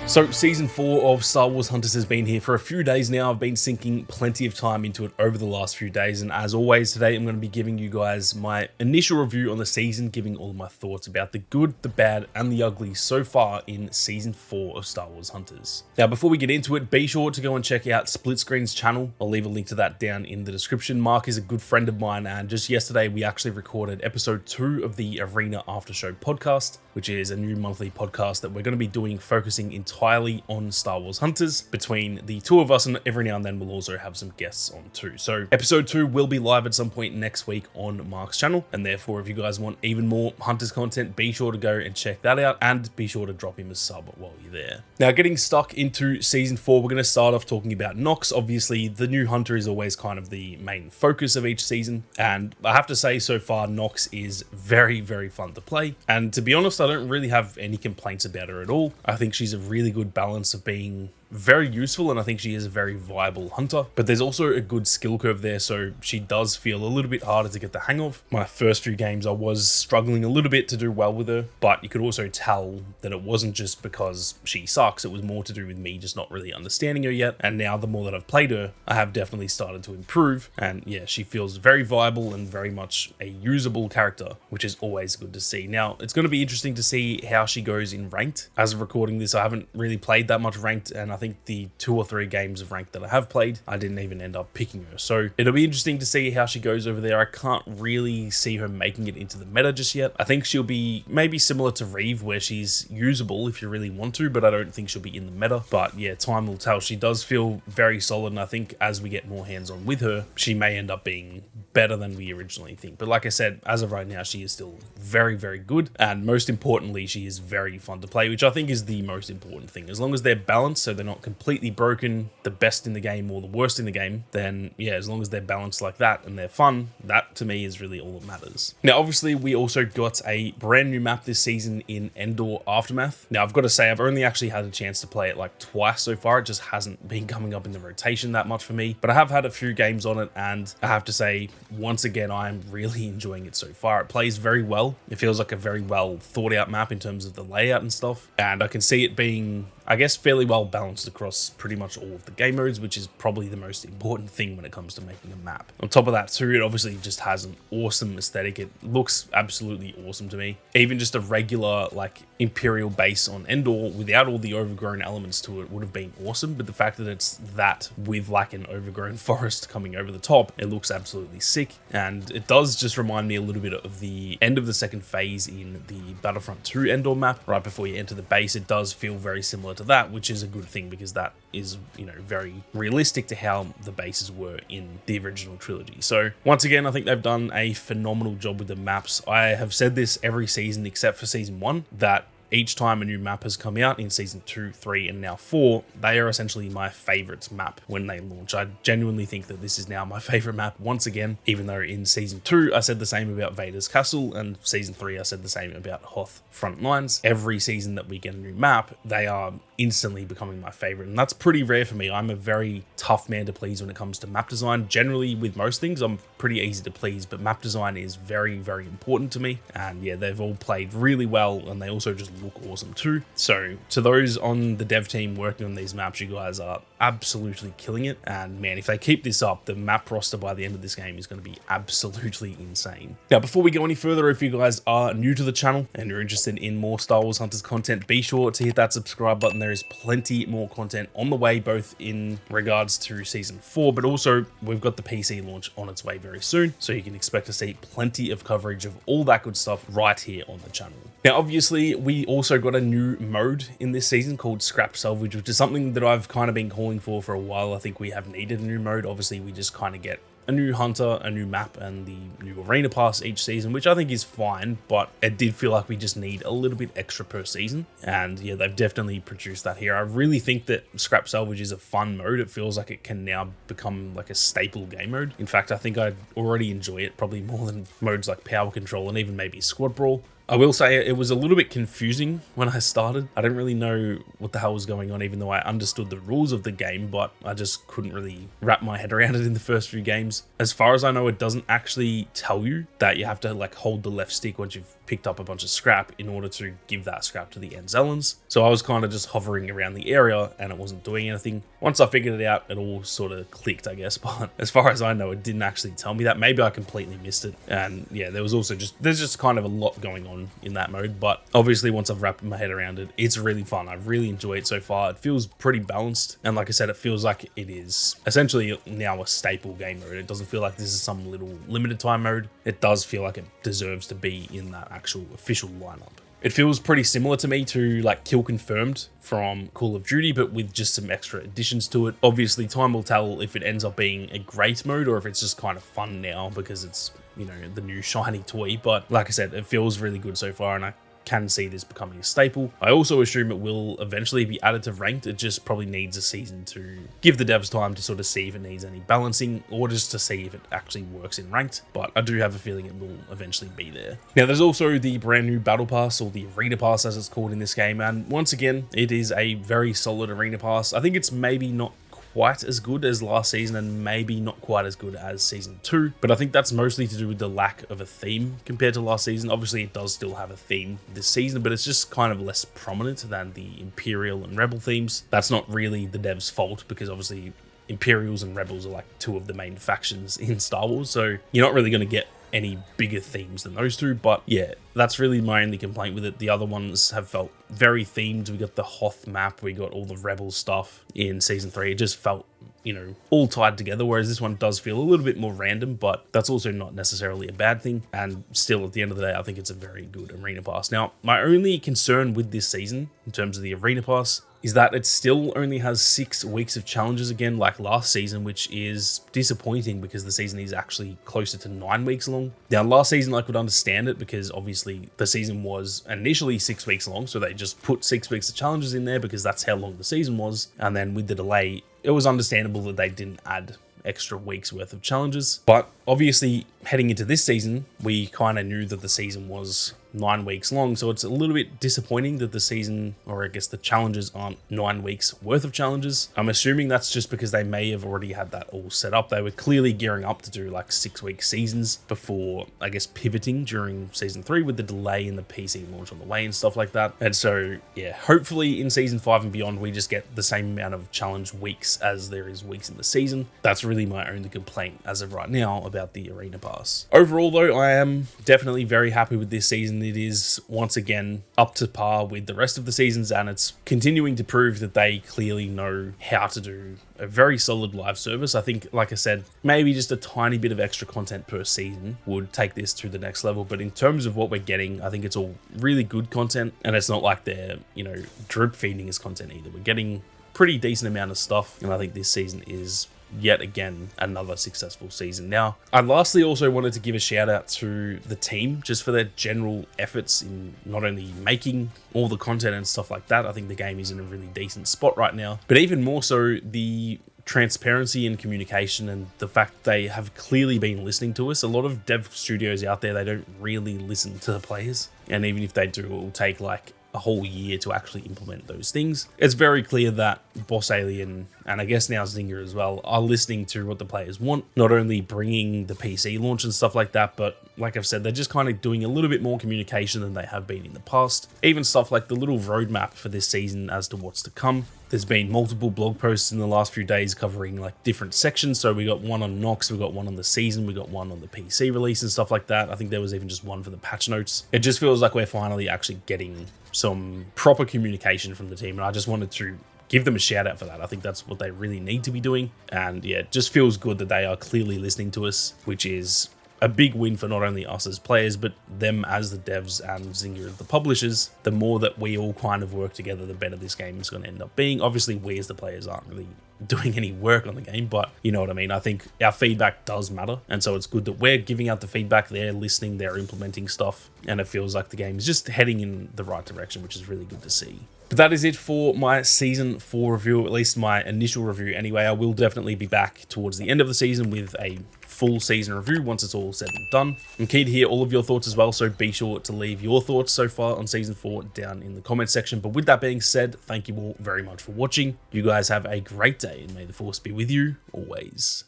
So season 4 of Star Wars Hunters has been here for a few days now. I've been sinking plenty of time into it over the last few days, and as always today I'm going to be giving you guys my initial review on the season, giving all my thoughts about the good, the bad and the ugly so far in season 4 of Star Wars Hunters. Now before we get into it, be sure to go and check out Split Screen's channel. I'll leave a link to that down in the description. Mark is a good friend of mine, and just yesterday we actually recorded episode 2 of the Arena After Show podcast, which is a new monthly podcast that we're going to be doing focusing entirely on Star Wars Hunters between the two of us, and every now and then we'll also have some guests on too. So episode 2 will be live at some point next week on Mark's channel, and therefore if you guys want even more Hunters content, be sure to go and check that out, and be sure to drop him a sub while you're there. Now getting stuck into season 4, we're going to start off talking about Knox. Obviously the new hunter is always kind of the main focus of each season, and I have to say so far Knox is very, very fun to play, and to be honest I don't really have any complaints about her at all. I think she's a really good balance of being very useful, and I think she is a very viable hunter, but there's also a good skill curve there, so she does feel a little bit harder to get the hang of. My first few games I was struggling a little bit to do well with her, but you could also tell that it wasn't just because she sucks, it was more to do with me just not really understanding her yet, and now the more that I've played her, I have definitely started to improve, and yeah, she feels very viable and very much a usable character, which is always good to see. Now, it's going to be interesting to see how she goes in ranked. As of recording this, I haven't really played that much ranked, and I think the 2 or 3 games of ranked that I have played, I didn't even end up picking her. So it'll be interesting to see how she goes over there. I can't really see her making it into the meta just yet. I think she'll be maybe similar to Reeve, where she's usable if you really want to, but I don't think she'll be in the meta. But yeah, time will tell. She does feel very solid, and I think as we get more hands-on with her, she may end up being better than we originally think. But like I said, as of right now, she is still very, very good, and most importantly, she is very fun to play, which I think is the most important thing. As long as they're balanced, so they're not completely broken, the best in the game or the worst in the game, then yeah, as long as they're balanced like that and they're fun, that to me is really all that matters. Now obviously we also got a brand new map this season in Endor Aftermath. Now I've got to say I've only actually had a chance to play it like twice so far. It just hasn't been coming up in the rotation that much for me, but I have had a few games on it, and I have to say once again I am really enjoying it so far. It plays very well. It feels like a very well thought out map in terms of the layout and stuff, and I can see it being, I guess, fairly well balanced across pretty much all of the game modes, which is probably the most important thing when it comes to making a map. On top of that too, it obviously just has an awesome aesthetic. It looks absolutely awesome to me. Even just a regular like Imperial base on Endor without all the overgrown elements to it would have been awesome, but the fact that it's that with like an overgrown forest coming over the top, it looks absolutely sick. And it does just remind me a little bit of the end of the second phase in the Battlefront 2 Endor map, right before you enter the base. It does feel very similar to that, which is a good thing because that is, you know, very realistic to how the bases were in the original trilogy. So once again, I think they've done a phenomenal job with the maps. I have said this every season except for season 1, that each time a new map has come out in season 2, 3, and now 4, they are essentially my favorite map when they launch. I genuinely think that this is now my favorite map once again, even though in season 2 I said the same about Vader's Castle, and season 3 I said the same about Hoth Front Lines. Every season that we get a new map, they are instantly becoming my favorite, and that's pretty rare for me. I'm a very tough man to please when it comes to map design. Generally with most things I'm pretty easy to please, but map design is very, very important to me, and yeah, they've all played really well, and they also just look awesome too. So to those on the dev team working on these maps, you guys are absolutely killing it, and man, if they keep this up, the map roster by the end of this game is going to be absolutely insane. Now before we go any further, if you guys are new to the channel and you're interested in more Star Wars Hunters content, be sure to hit that subscribe button. There is plenty more content on the way, both in regards to season 4, but also we've got the PC launch on its way very soon, so you can expect to see plenty of coverage of all that good stuff right here on the channel. Now obviously we also got a new mode in this season called Scrap Salvage, which is something that I've kind of been calling for a while. I think we have needed a new mode. Obviously we just kind of get a new hunter, a new map, and the new arena pass each season, which I think is fine, but it did feel like we just need a little bit extra per season, and yeah, they've definitely produced that here. I really think that Scrap Salvage is a fun mode. It feels like it can now become like a staple game mode. In fact, I think I already enjoy it probably more than modes like Power Control and even maybe Squad Brawl. I will say it was a little bit confusing when I started. I didn't really know what the hell was going on, even though I understood the rules of the game, but I just couldn't really wrap my head around it in the first few games. As far as I know, it doesn't actually tell you that you have to like hold the left stick once you've picked up a bunch of scrap in order to give that scrap to the Enzellans. So I was kind of just hovering around the area and it wasn't doing anything. Once I figured it out, it all sort of clicked, I guess. But as far as I know, it didn't actually tell me that. Maybe I completely missed it. And yeah, there's just kind of a lot going on in that mode. But obviously, once I've wrapped my head around it, it's really fun. I really enjoy it so far. It feels pretty balanced. And like I said, it feels like it is essentially now a staple game mode. It doesn't feel like this is some little limited time mode. It does feel like it deserves to be in that actual official lineup. It feels pretty similar to me to like Kill Confirmed from Call of Duty, but with just some extra additions to it. Obviously, time will tell if it ends up being a great mode or if it's just kind of fun now because it's, you know, the new shiny toy. But like I said, it feels really good so far, and I can see this becoming a staple. I also assume it will eventually be added to ranked. It just probably needs a season to give the devs time to sort of see if it needs any balancing or just to see if it actually works in ranked. But I do have a feeling it will eventually be there. Now, there's also the brand new Battle Pass, or the Arena Pass as it's called in this game. And once again, it is a very solid Arena Pass. I think it's maybe not quite as good as last season and maybe not quite as good as season 2, but I think that's mostly to do with the lack of a theme compared to last season. Obviously it does still have a theme this season, but it's just kind of less prominent than the Imperial and Rebel themes. That's not really the devs' fault because obviously Imperials and Rebels are like two of the main factions in Star Wars, so you're not really going to get any bigger themes than those two. But yeah, that's really my only complaint with it. The other ones have felt very themed. We got the Hoth map, we got all the Rebel stuff in season 3. It just felt, you know, all tied together, whereas this one does feel a little bit more random, but that's also not necessarily a bad thing. And still, at the end of the day, I think it's a very good Arena Pass. Now, my only concern with this season in terms of the Arena Pass is that it still only has 6 weeks of challenges again, like last season, which is disappointing because the season is actually closer to 9 weeks long. Now, last season, I could understand it because obviously the season was initially 6 weeks long, so they just put 6 weeks of challenges in there because that's how long the season was. And then with the delay, it was understandable that they didn't add extra weeks worth of challenges. But obviously, heading into this season, we kind of knew that the season was 9 weeks long, so it's a little bit disappointing that the season, or I guess the challenges, aren't 9 weeks worth of challenges. I'm assuming that's just because they may have already had that all set up. They were clearly gearing up to do like 6-week seasons before, I guess, pivoting during season 3 with the delay in the PC launch on the way and stuff like that. And so yeah, hopefully in season 5 and beyond, we just get the same amount of challenge weeks as there is weeks in the season. That's really my only complaint as of right now about the Arena Pass. Overall though, I am definitely very happy with this season. It is once again up to par with the rest of the seasons, and it's continuing to prove that they clearly know how to do a very solid live service. I think, like I said, maybe just a tiny bit of extra content per season would take this to the next level. But in terms of what we're getting, I think it's all really good content, and it's not like they're, you know, drip feeding us content either. We're getting pretty decent amount of stuff, and I think this season is yet again another successful season. Now, I lastly also wanted to give a shout out to the team just for their general efforts in not only making all the content and stuff like that. I think the game is in a really decent spot right now, but even more so the transparency and communication and the fact they have clearly been listening to us. A lot of dev studios out there, they don't really listen to the players, and even if they do, it will take like a whole year to actually implement those things. It's very clear that Boss Alien, and I guess now Zinger as well, are listening to what the players want, not only bringing the PC launch and stuff like that, but like I've said, they're just kind of doing a little bit more communication than they have been in the past. Even stuff like the little roadmap for this season as to what's to come. There's been multiple blog posts in the last few days covering like different sections. So we got one on Knox, we got one on the season, we got one on the PC release and stuff like that. I think there was even just one for the patch notes. It just feels like we're finally actually getting some proper communication from the team, and I just wanted to give them a shout out for that. I think that's what they really need to be doing. And yeah, it just feels good that they are clearly listening to us, which is a big win for not only us as players, but them as the devs and Zynga as the publishers. The more that we all kind of work together, the better this game is going to end up being. Obviously, we as the players aren't really doing any work on the game, but you know what I mean. I think our feedback does matter, and so it's good that we're giving out the feedback, they're listening, they're implementing stuff, and it feels like the game is just heading in the right direction, which is really good to see. But that is it for my Season 4 review, at least my initial review anyway. I will definitely be back towards the end of the season with a full season review once it's all said and done. I'm keen to hear all of your thoughts as well, so be sure to leave your thoughts so far on Season 4 down in the comment section. But with that being said, thank you all very much for watching. You guys have a great day, and may the Force be with you always.